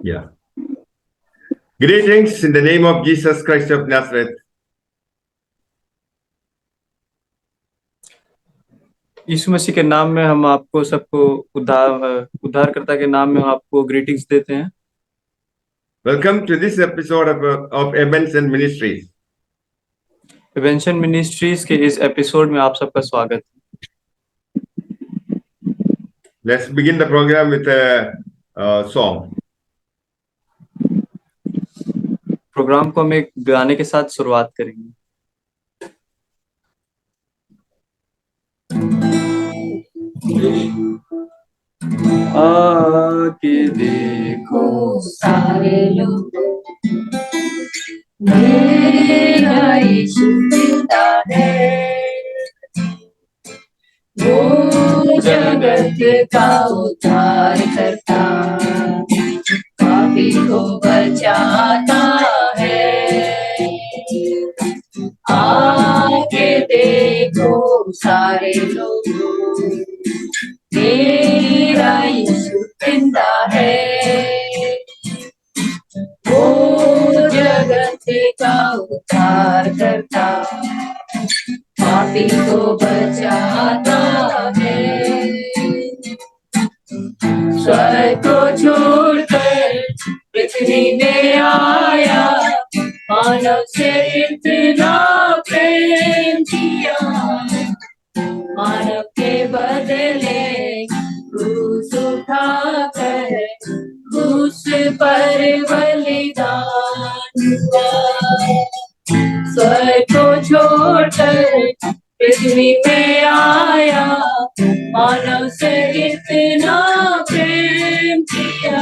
Yeah. Greetings in the name of Jesus Christ of Nazareth. यीशु मसीह के नाम में हम आपको सबको उद्धारकर्ता के नाम में हम आपको ग्रीटिंग्स देते हैं। Welcome to this episode of Ebenson Ministries. Ebenson ministries के इस एपिसोड में आप सबका स्वागत है। Let's begin the program with a song. Programme को हम एक गाने के साथ शुरुआत करेंगे। आके देखो सारे लोग, मेरा यीशु जिंदा है। वो जगत का उद्धार करता, पापी को बचाता है। आके देखो सारे लोग, मेरा यीशु जिंदा है। वो जगत का उद्धार करता, पापी को बचाता है। स्वर्ग को छोड़कर पृथ्वी में आया, मानव से इतना प्रेम किया। मानव के बदले क्रूस उठाकर क्रूस पर बलिदान हुआ। स्वर्ग को छोड़कर पृथ्वी में आया, मानव से इतना प्रेम किया।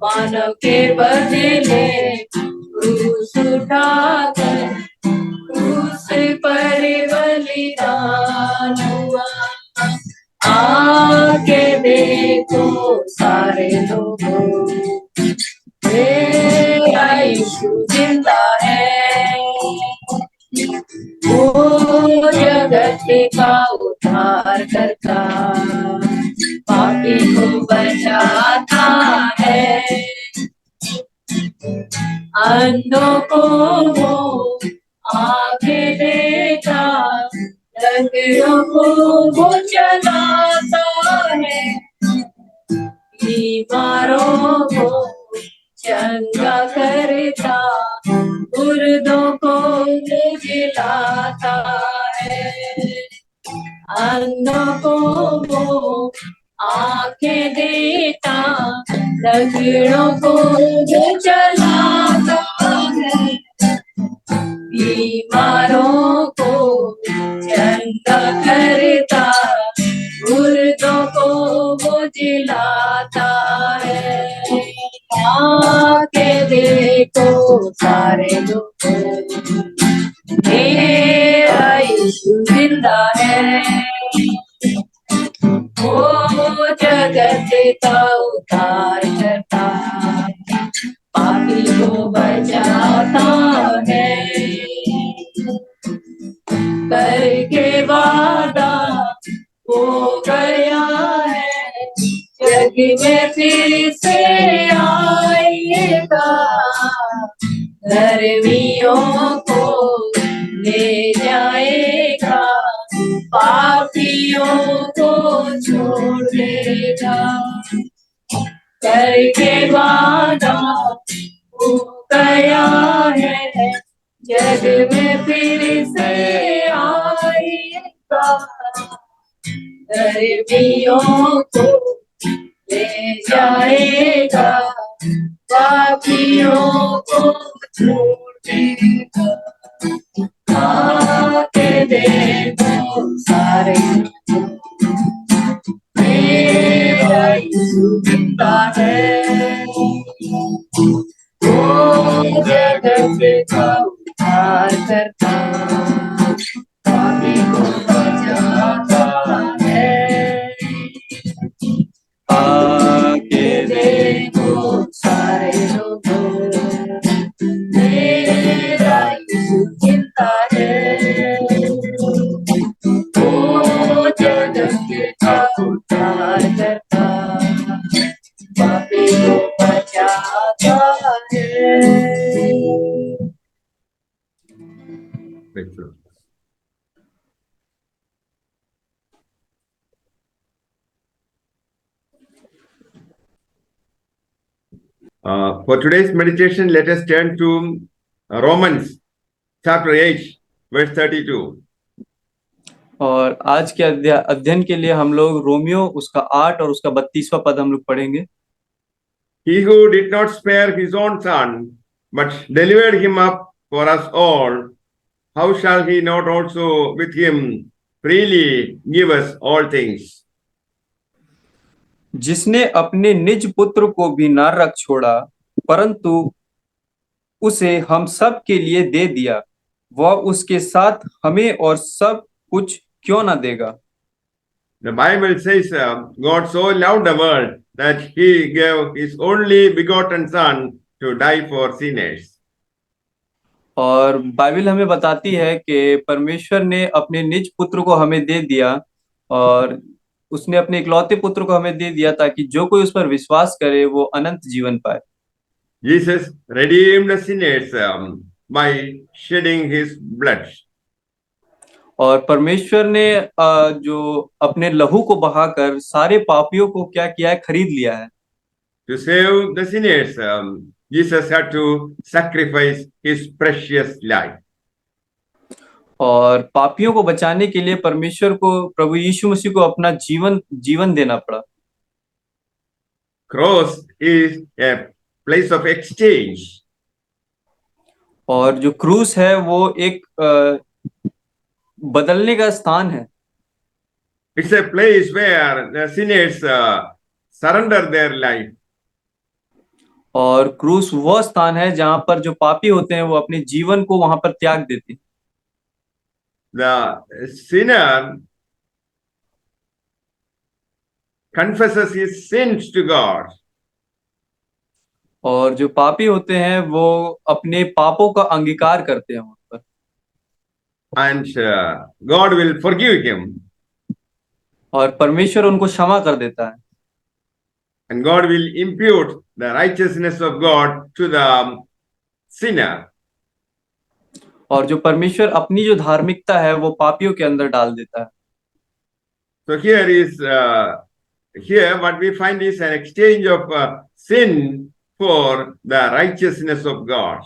मानव के बदले क्रूस उठाकर क्रूस पर बलिदान हुआ। आके देखो सारे लोगों, मेरा यीशु जिंदा है। वो जगत का उद्धार करता, पापी को बचाता है। अंधों को वो आंखें देता, लंगड़ों को वो चलाता है। बीमारों को चंगा करता, मुर्दों को जिलाता है। अंधों को वो आंखें देता, लंगड़ों को वो चलाता है। बीमारों को चंगा करता, मुर्दों को वो जिलाता है। आके देखो सारे लोग, मेरा यीशु जिंदा है। वो जगत का उद्धार करता, पापी को बचाता है। करके वादा हो गया है, जग में फिर से आएगा। धर्मियों को ले जाएगा, पापियों को छोड़ देगा। करके वादा हो गया है, जग में फिर से आएगा। धर्मियों को ले जाएगा, पापियों को छोड़ देगा। आके देखो सारे, मेरा यीशु जिंदा है। वो जगत का उद्धार करता, पापी को बचाता है। आके देखो सारे लोगों, मेरा यीशु जिंदा है। वो जगत का उद्धार करता, पापी को For today's meditation, let us turn to Romans chapter 8, verse 32. और आज के अध्ययन के लिए हम लोग रोमियो उसका 8 और उसका 32वां पद हम लोग पढ़ेंगे। He who did not spare his own son, but delivered him up for us all, how shall he not also with him freely give us all things? जिसने अपने निज पुत्र को भी न रख छोड़ा, परंतु उसे हम सब के लिए दे दिया, वह उसके साथ हमें और सब कुछ क्यों न देगा। The Bible says God so loved the world that he gave his only begotten son to die for sinners. और बाइबल हमें बताती है कि परमेश्वर ने अपने निज पुत्र को हमें दे दिया, और उसने अपने इकलौते पुत्र को हमें दे दिया ताकि जो कोई उस पर विश्वास करे वो अनंत जीवन पाए। Jesus redeemed the sinners by shedding his blood. और परमेश्वर ने जो अपने लहू को बहाकर सारे पापियों को क्या किया है, खरीद लिया है। To save the sinners, Jesus had to sacrifice his precious life. और पापियों को बचाने के लिए परमेश्वर को, प्रभु यीशु मसीह को अपना जीवन देना पड़ा। Cross is a place of exchange. और जो क्रूस है वो एक बदलने का स्थान है। It's a place where the sinners surrender their life. और क्रूस वह स्थान है जहां पर जो पापी होते हैं वो अपने जीवन को वहां पर त्याग देते हैं। The sinner confesses his sins to God. और जो पापी होते हैं वो अपने पापों का अंगीकार करते हैं वहां पर, And God will forgive him. और परमेश्वर उनको क्षमा कर देता है। And God will impute the righteousness of God to the sinner. और जो परमेश्वर अपनी जो धार्मिकता है वो पापियों के अंदर डाल देता है। So here what we find is an exchange of sin for the righteousness of God.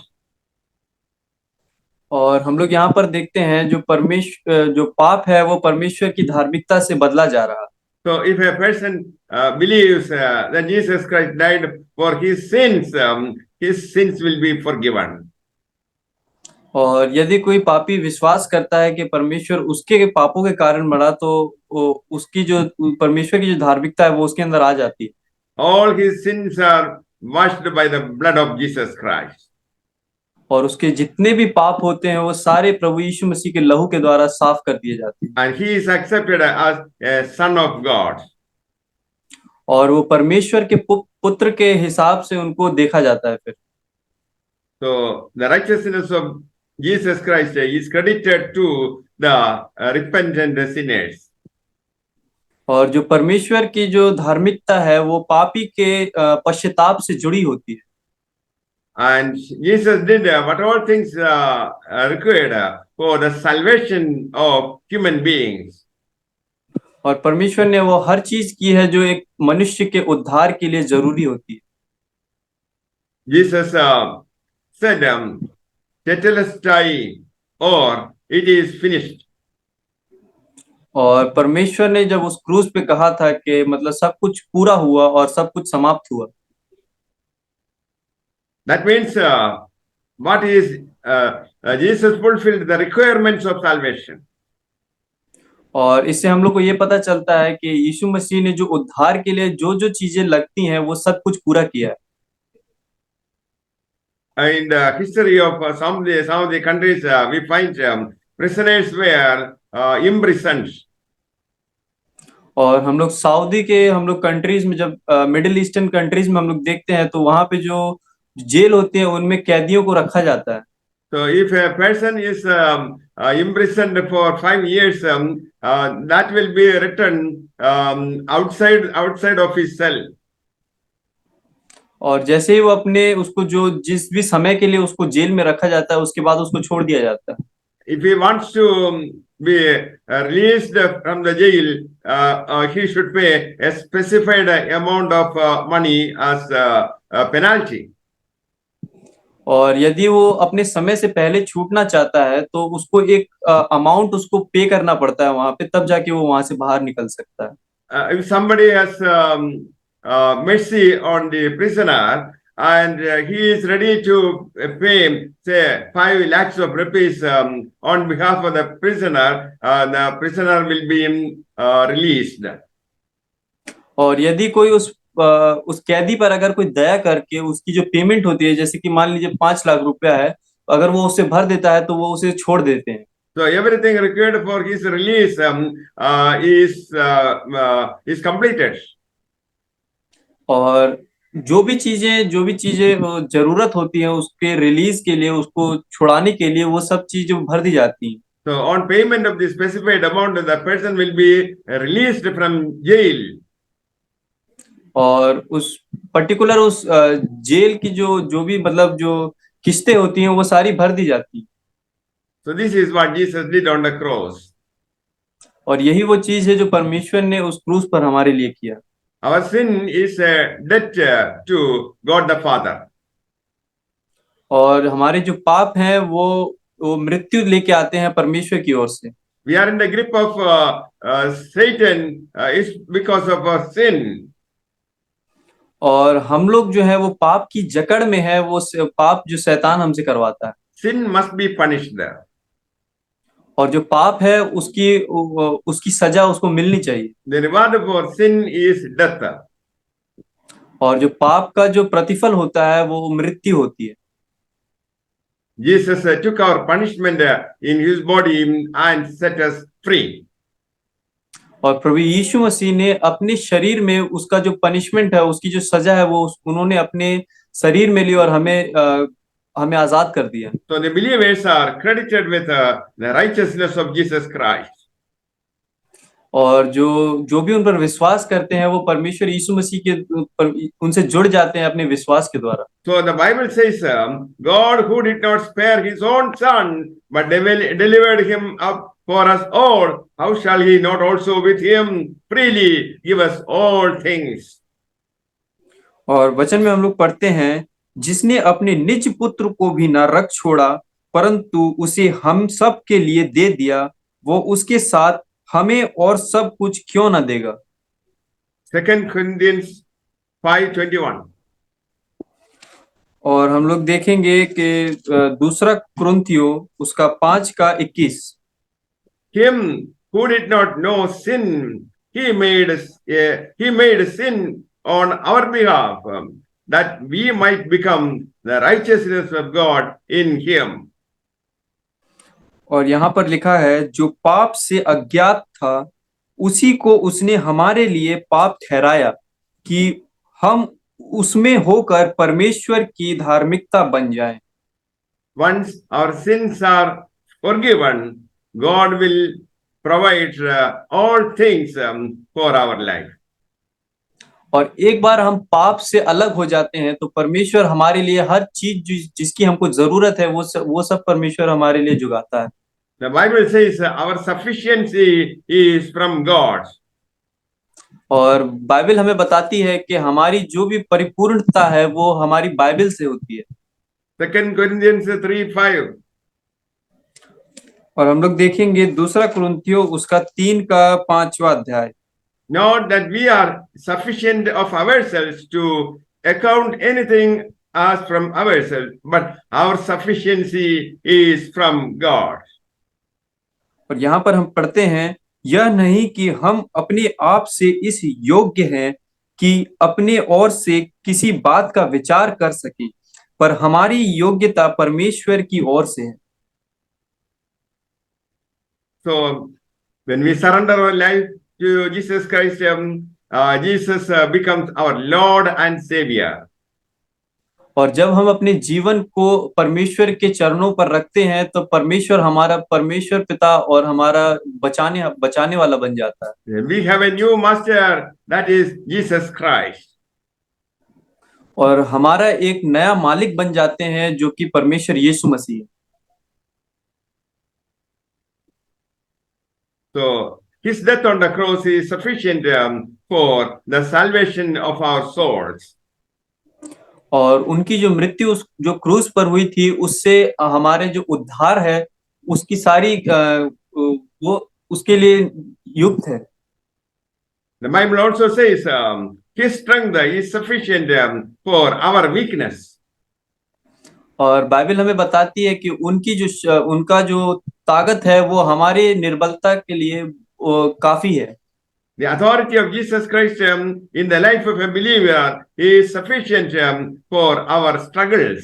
और हम लोग यहाँ पर देखते हैं जो पाप है वो परमेश्वर की धार्मिकता से बदला जा रहा है। So if a person believes that Jesus Christ died for his sins will be forgiven. और यदि कोई पापी विश्वास करता है कि परमेश्वर उसके पापों के कारण मरा, तो उसकी जो परमेश्वर की जो धार्मिकता है वो उसके अंदर आ जाती है। All his sins are washed by the blood of Jesus Christ. और उसके जितने भी पाप होते हैं वो सारे प्रभु यीशु मसीह के लहू के द्वारा साफ कर दिए जाते हैं। And he is accepted as a son of God. और वो परमेश्वर के पुत्र के हिसाब से उनको देखा जाता है फिर। So the righteousness of Jesus Christ is credited to the repentant sinners. और जो परमेश्वर की जो धार्मिकता है वो पापी के पश्चाताप से जुड़ी होती है। And Jesus did what all things required for the salvation of human beings. और परमेश्वर ने वो हर चीज की है जो एक मनुष्य के उद्धार के लिए जरूरी होती है। Jesus said, "Tetelestai," or it is finished. और परमेश्वर ने जब उस क्रूस पे कहा था कि मतलब सब कुछ पूरा हुआ और सब कुछ समाप्त हुआ, That means what is Jesus fulfilled the requirements of salvation. और इससे हम लोग को ये पता चलता है कि यीशु मसीह ने जो उद्धार के लिए जो जो चीजें लगती हैं वो सब कुछ पूरा किया है। In the history of some of the countries, we find prisoners were imprisoned. और हम लोग सऊदी के हम लोग कंट्रीज में जब मिडिल ईस्टर्न कंट्रीज में हम लोग देखते हैं तो वहां पे जो जेल होते हैं उनमें कैदियों को रखा जाता है। So if a person is imprisoned for 5 years, that will be written outside of his cell. और जैसे ही वो अपने उसको जो जिस भी समय के लिए उसको जेल में रखा जाता है उसके बाद उसको छोड़ दिया जाता है। If he wants to be released from the jail, he should pay a specified amount of money as a penalty. और यदि वो अपने समय से पहले छूटना चाहता है तो उसको एक अमाउंट उसको पे करना पड़ता है वहां पे, तब जाके वो वहां से बाहर निकल सकता है। If somebody has mercy on the prisoner and he is ready to pay, say, 5 lakhs of rupees on behalf of the prisoner will be released. और यदि कोई उस कैदी पर अगर कोई दया करके उसकी जो पेमेंट होती है, जैसे कि मान लीजिए 5 लाख रुपया है, अगर वो उसे भर देता है तो वो उसे छोड़ देते हैं। So everything required for his release is completed. और जो भी चीजें जरूरत होती है उसके रिलीज के लिए, उसको छुड़ाने के लिए, वो सब चीजें भर दी जाती हैं। So on payment of the specified amount, the person will be released from jail. और उस पर्टिकुलर उस जेल की जो भी मतलब जो किस्तें होती हैं वो सारी भर दी जाती हैं। So this is what Jesus did on the cross. और यही वो चीज है जो परमेश्वर ने उस क्रूस पर हमारे लिए किया। Our sin is a debt to God the Father. और हमारे जो पाप हैं वो मृत्यु लेके आते हैं परमेश्वर की ओर से। We are in the grip of Satan is because of our sin. और हम लोग जो है वो पाप की जकड़ में है, वो पाप जो शैतान हमसे करवाता है। Sin must be punished. और जो पाप है उसकी सजा उसको मिलनी चाहिए। The reward for sin is death. और जो पाप का जो प्रतिफल होता है वो मृत्यु होती है। Jesus took our punishment in his body and set us free. और प्रभु यीशु मसीह ने अपने शरीर में उसका जो पनिशमेंट है, उसकी जो सजा है, वो उन्होंने अपने शरीर में ली और हमें आजाद कर दिया। So the believers are credited with the righteousness of Jesus Christ. और जो भी उन पर विश्वास करते हैं वो परमेश्वर यीशु मसीह के उनसे जुड़ जाते हैं अपने विश्वास के द्वारा। So the Bible says, God who did not spare his own son, but delivered him up for us all, how shall he not also with him freely give us all things? और वचन में हम लोग पढ़ते हैं, जिसने अपने निज पुत्र को भी न रख छोड़ा परंतु उसे हम सब के लिए दे दिया, वो उसके साथ हमें और सब कुछ क्यों न देगा। 2 Corinthians 5:21. और हम लोग देखेंगे कि दूसरा कुरिन्थियों उसका 5:21। Him who did not know sin, he made sin on our behalf, that we might become the righteousness of God in him. और यहाँ पर लिखा है, जो पाप से अज्ञात था उसी को उसने हमारे लिए पाप ठहराया कि हम उसमें होकर परमेश्वर की धार्मिकता बन जाएं। Once our sins are forgiven, God will provide all things for our life. और एक बार हम पाप से अलग हो जाते हैं तो परमेश्वर हमारे लिए हर चीज जिसकी हमको जरूरत है वो सब परमेश्वर हमारे लिए जुगाता है। The Bible says our sufficiency is from God. और बाइबल हमें बताती है कि हमारी जो भी परिपूर्णता है वो हमारी बाइबल से होती है। 2 Corinthians 3:5. और हम लोग देखेंगे दूसरा कुरिन्थियों उसका 3:5 अध्याय। Not that we are sufficient of ourselves to account anything as from ourselves, but our sufficiency is from God. और यहाँ पर हम पढ़ते हैं, यह नहीं कि हम अपने आप से इस योग्य हैं कि अपने ओर से किसी बात का विचार कर सकें, पर हमारी योग्यता परमेश्वर की ओर से है। So when we surrender our life to Jesus Christ, Jesus becomes our Lord and Savior. और जब हम अपने जीवन को परमेश्वर के चरणों पर रखते हैं तो परमेश्वर पिता और हमारा बचाने वाला बन जाता है। We have a new master, that is Jesus Christ. और हमारा एक नया मालिक बन जाते हैं जो कि परमेश्वर यीशु मसीह है। So his death on the cross is sufficient for the salvation of our souls. और उनकी जो मृत्यु जो क्रूस पर हुई थी उससे हमारे जो उद्धार है उसकी सारी वो उसके लिए युक्त है। The Bible also says his strength is sufficient for our weakness. और बाइबल हमें बताती है कि उनकी उनका जो ताकत है वो हमारे निर्बलता के लिए काफी है। The authority of Jesus Christ in the life of a believer is sufficient for our struggles.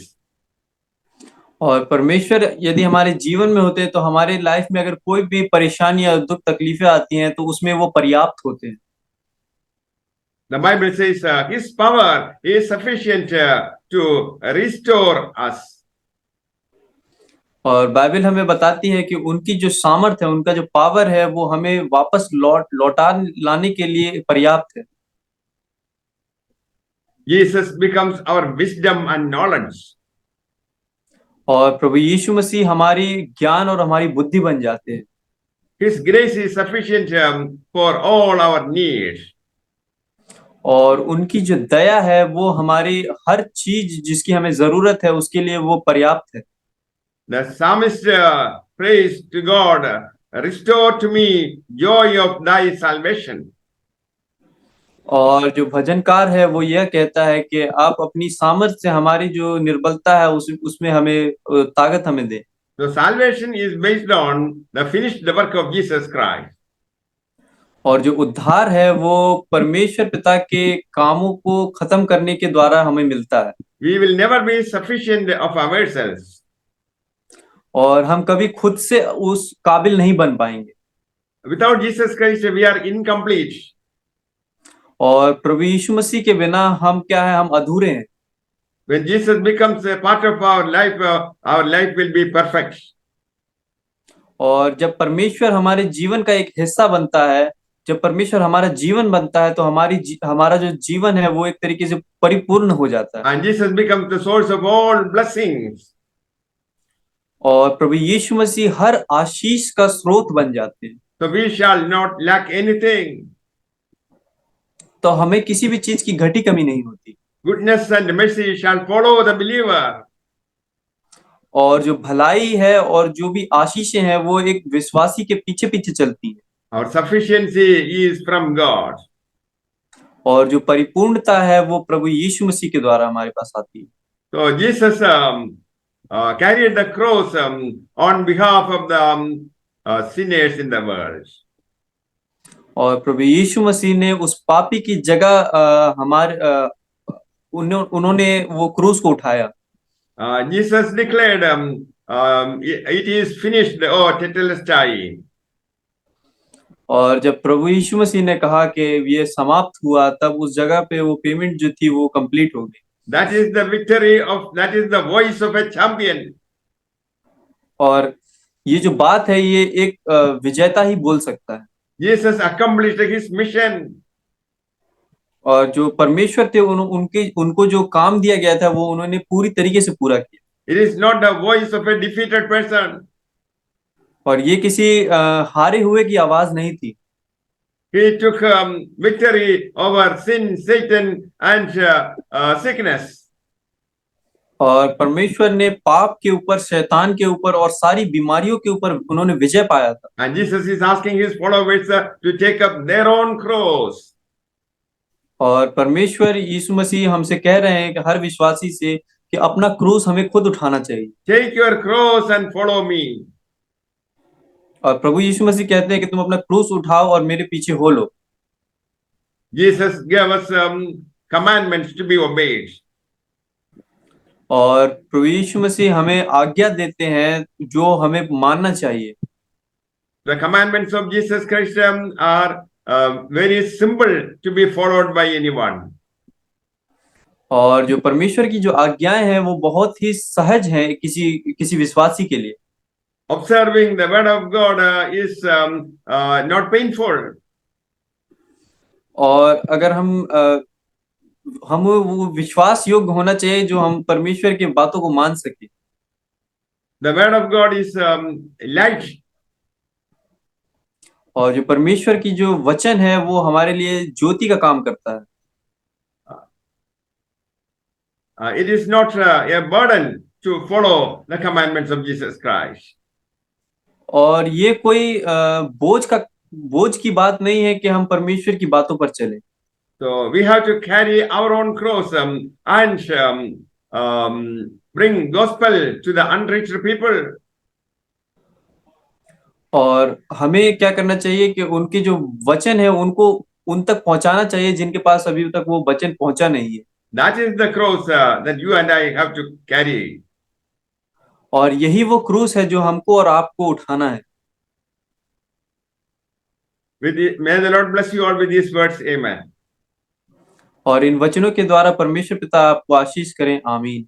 और परमेश्वर यदि हमारे जीवन में होते हैं तो हमारे लाइफ में अगर कोई भी परेशानी या दुख तकलीफें आती हैं तो उसमें वो पर्याप्त होते हैं। The Bible says his power is sufficient to restore us. और बाइबल हमें बताती है कि उनकी जो सामर्थ है उनका जो पावर है वो हमें वापस लौटा लाने के लिए पर्याप्त है। Jesus becomes our wisdom and knowledge. और प्रभु यीशु मसीह हमारी ज्ञान और हमारी बुद्धि बन जाते हैं। His grace is sufficient for all our needs. और उनकी जो दया है वो हमारी हर चीज जिसकी हमें जरूरत है उसके लिए वो पर्याप्त है। The psalmist prays to God, restore to me joy of thy salvation. और जो भजनकार है वो यह कहता है कि आप अपनी सामर्थ से हमारी जो निर्बलता है उसमें हमें ताकत हमें दे। So salvation is based on the finished work of Jesus Christ. और जो उद्धार है वो परमेश्वर पिता के कामों को खत्म करने के द्वारा हमें मिलता है। We will never be sufficient of ourselves. और हम कभी खुद से उस काबिल नहीं बन पाएंगे। Without Jesus Christ, we are incomplete. और प्रभु यीशु मसीह के बिना हम क्या है, हम अधूरे हैं। When Jesus becomes a part of our life will be perfect. और जब परमेश्वर हमारे जीवन का एक हिस्सा बनता है, जब परमेश्वर हमारा जीवन बनता है तो हमारा जो जीवन है वो एक तरीके से परिपूर्ण हो जाता है। And Jesus becomes the source of all blessings. और प्रभु यीशु मसीह हर आशीष का स्रोत बन जाते हैं। So we shall not lack anything. तो हमें किसी भी चीज की घटी कमी नहीं होती। Goodness and mercy shall follow the believer. और जो भलाई है और जो भी आशीषें हैं वो एक विश्वासी के पीछे पीछे चलती है। Our sufficiency is from God. और जो परिपूर्णता है वो प्रभु यीशु मसीह के द्वारा हमारे पास आती है। So Jesus carried the cross on behalf of the sinners in the world. और प्रभु यीशु मसीह ने उस पापी की जगह उन्होंने वो क्रूस को उठाया। Jesus declared, it is finished, oh tetelestai. और जब प्रभु यीशु मसीह ने कहा कि ये समाप्त हुआ तब उस जगह पे वो पेमेंट जो थी वो कंप्लीट हो गई। That is the victory that is the voice of a champion. और ये जो बात है ये एक विजेता ही बोल सकता है। Jesus accomplished his mission. और जो परमेश्वर थे उनको जो काम दिया गया था वो उन्होंने पूरी तरीके से पूरा किया। It is not the voice of a defeated person. और ये किसी हारे हुए की आवाज नहीं थी। He took victory over sin, Satan, and sickness. और परमेश्वर ने पाप के ऊपर, शैतान के ऊपर और सारी बीमारियों के ऊपर उन्होंने विजय पाया था। And Jesus is asking his followers to take up their own cross. और परमेश्वर यीशु मसीह हमसे कह रहे हैं कि हर विश्वासी से कि अपना क्रूस हमें खुद उठाना चाहिए। Take your cross and follow me. और प्रभु यीशु मसीह कहते हैं कि तुम अपना क्रूस उठाओ और मेरे पीछे हो लो। Jesus gave us commandments to be obeyed. और प्रभु यीशु मसीह हमें आज्ञा देते हैं जो हमें मानना चाहिए। The commandments of Jesus Christ are very simple to be followed by anyone. और जो परमेश्वर की जो आज्ञाएं हैं वो बहुत ही सहज हैं किसी विश्वासी के लिए। Observing the word of God is not painful. और अगर हम वो विश्वास योग्य होना चाहिए जो हम परमेश्वर की बातों को मान सके। The word of God is light. और जो परमेश्वर की जो वचन है वो हमारे लिए ज्योति का काम करता है। It is not a burden to follow the commandments of Jesus Christ. और ये कोई बोझ की बात नहीं है कि हम परमेश्वर की बातों पर चलें। So we have to carry our own cross and bring gospel to the unreached people. और हमें क्या करना चाहिए कि उनके जो वचन है उनको उन तक पहुंचाना चाहिए जिनके पास अभी तक वो वचन पहुंचा नहीं है। That is the cross that you and I have to carry. और यही वो क्रूस है जो हमको और आपको उठाना है। May the Lord bless you all with these words. Amen. और इन वचनों के द्वारा परमेश्वर पिता आपको आशीष करें। आमीन।